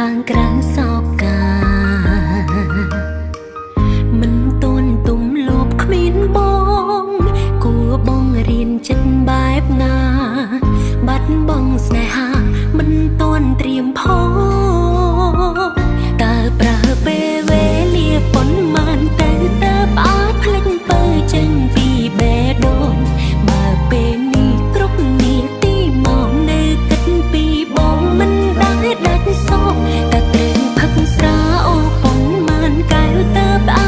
ខាងក្រៅសោកកាមិនទូនទុំលូបគ្មានបងគួបងរៀនចិត្តបែបណាបាត់បងស្នេហាមិនទាន់ត្រៀមផងតើប្រើពេលវេលាប៉ុន្មានទៅតើអាចភ្លេចពើចេញពីបេះដូងបើពេលនេះគ្រប់នាទីមកនៅគិតពីបងមិនដែលដាច់សោកតែត្រូវផឹកស្រាអូប៉ុន្មានកែវតើ